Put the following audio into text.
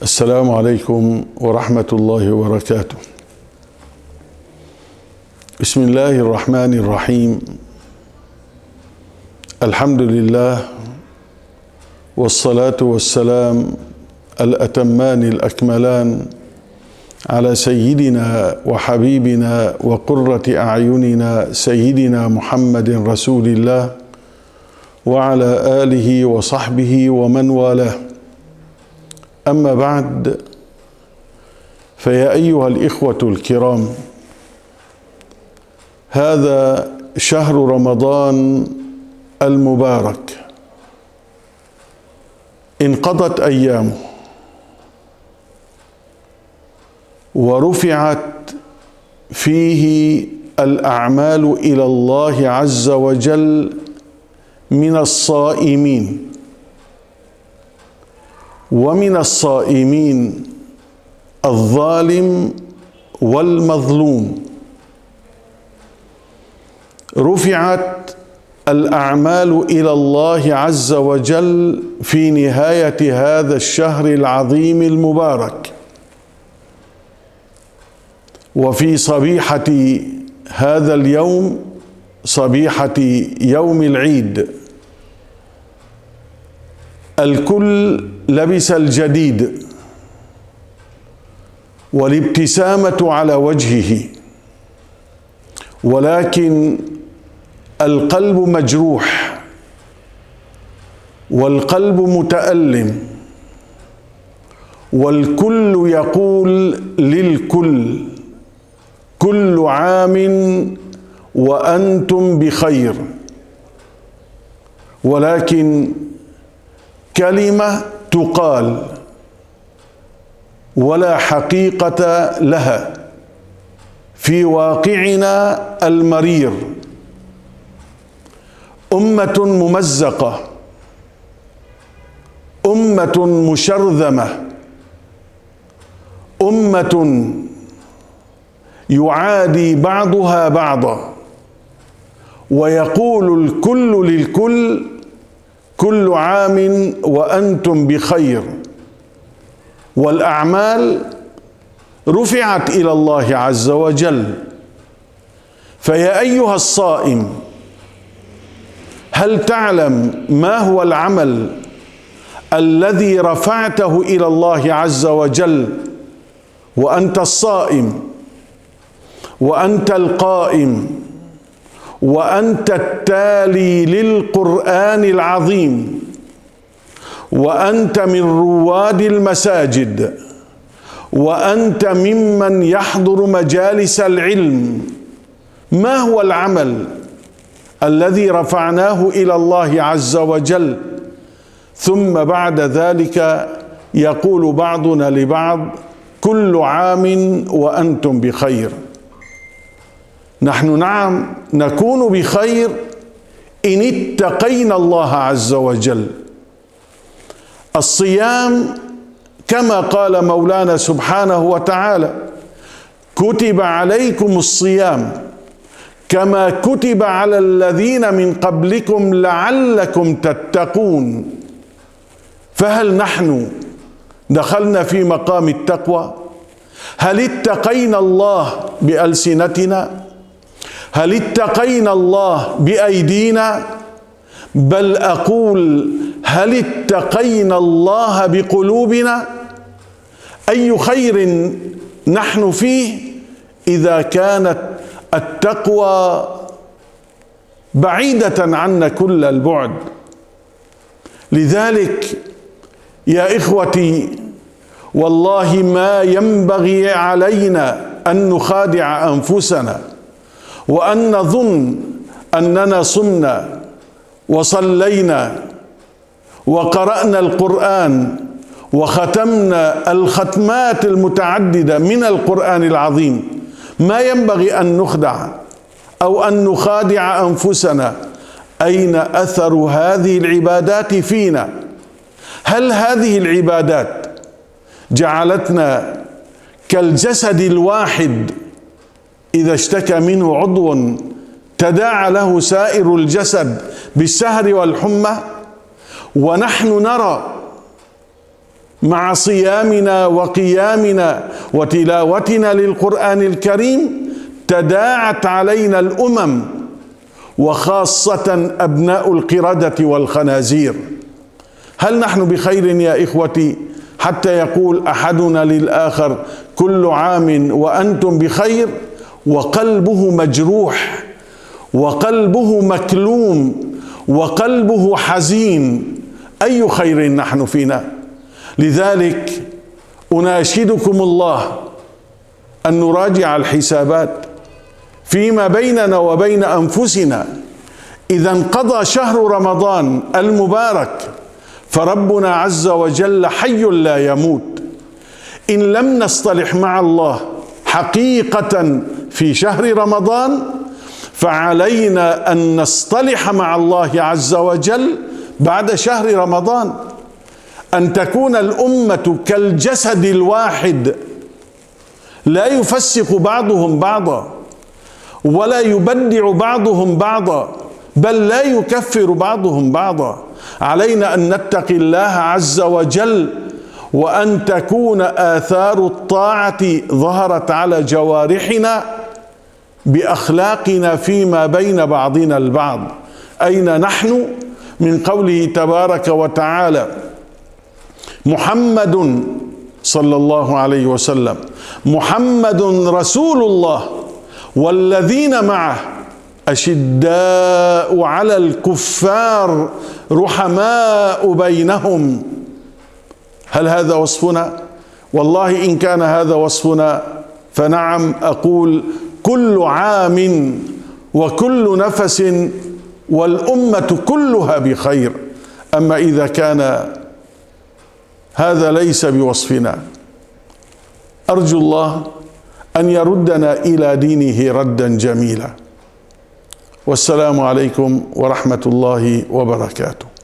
السلام عليكم ورحمة الله وبركاته. بسم الله الرحمن الرحيم. الحمد لله والصلاة والسلام الأتمان الأكملان على سيدنا وحبيبنا وقرة أعيننا سيدنا محمد رسول الله وعلى آله وصحبه ومن والاه. أما بعد، فيا أيها الإخوة الكرام، هذا شهر رمضان المبارك انقضت أيامه ورفعت فيه الأعمال إلى الله عز وجل من الصائمين، ومن الصائمين الظالم والمظلوم. رفعت الأعمال إلى الله عز وجل في نهاية هذا الشهر العظيم المبارك، وفي صبيحة هذا اليوم، صبيحة يوم العيد، الكل لبس الجديد والابتسامة على وجهه، ولكن القلب مجروح والقلب متألم، والكل يقول للكل: كل عام وأنتم بخير. ولكن كلمة تقال ولا حقيقة لها في واقعنا المرير. أمة ممزقة، أمة مشرذمة، أمة يعادي بعضها بعضا، ويقول الكل للكل: كل عام وأنتم بخير. والأعمال رفعت إلى الله عز وجل. فيا أيها الصائم، هل تعلم ما هو العمل الذي رفعته إلى الله عز وجل وأنت الصائم، وأنت القائم، وأنت التالي للقرآن العظيم، وأنت من رواد المساجد، وأنت ممن يحضر مجالس العلم؟ ما هو العمل الذي رفعناه إلى الله عز وجل؟ ثم بعد ذلك يقول بعضنا لبعض: كل عام وأنتم بخير. نحن نعم نكون بخير إن اتقينا الله عز وجل. الصيام كما قال مولانا سبحانه وتعالى: كتب عليكم الصيام كما كتب على الذين من قبلكم لعلكم تتقون. فهل نحن دخلنا في مقام التقوى؟ هل اتقينا الله بألسنتنا؟ هل اتقينا الله بأيدينا؟ بل أقول: هل اتقينا الله بقلوبنا؟ أي خير نحن فيه إذا كانت التقوى بعيدة عنا كل البعد. لذلك يا إخوتي، والله ما ينبغي علينا أن نخادع أنفسنا وأن نظن أننا صمنا وصلينا وقرأنا القرآن وختمنا الختمات المتعددة من القرآن العظيم. ما ينبغي أن نخدع أو أن نخادع أنفسنا. أين أثر هذه العبادات فينا؟ هل هذه العبادات جعلتنا كالجسد الواحد إذا اشتكى منه عضو تداعى له سائر الجسد بالسهر والحمى؟ ونحن نرى مع صيامنا وقيامنا وتلاوتنا للقرآن الكريم تداعت علينا الأمم، وخاصة أبناء القردة والخنازير. هل نحن بخير يا إخوتي حتى يقول أحدنا للآخر كل عام وأنتم بخير، وقلبه مجروح وقلبه مكلوم وقلبه حزين؟ أي خير نحن فينا؟ لذلك أناشدكم الله أن نراجع الحسابات فيما بيننا وبين أنفسنا. إذا انقضى شهر رمضان المبارك فربنا عز وجل حي لا يموت. إن لم نصطلح مع الله حقيقة في شهر رمضان فعلينا أن نصطلح مع الله عز وجل بعد شهر رمضان، أن تكون الأمة كالجسد الواحد، لا يفسق بعضهم بعضا ولا يبدع بعضهم بعضا، بل لا يكفر بعضهم بعضا. علينا أن نتقي الله عز وجل، وأن تكون آثار الطاعة ظهرت على جوارحنا بأخلاقنا فيما بين بعضنا البعض. أين نحن من قوله تبارك وتعالى محمد صلى الله عليه وسلم محمد رسول الله والذين معه أشداء على الكفار رحماء بينهم. هل هذا وصفنا؟ والله إن كان هذا وصفنا فنعم، أقول كل عام وكل نفس والأمة كلها بخير. أما إذا كان هذا ليس بوصفنا، أرجو الله أن يردنا إلى دينه ردا جميلا. والسلام عليكم ورحمة الله وبركاته.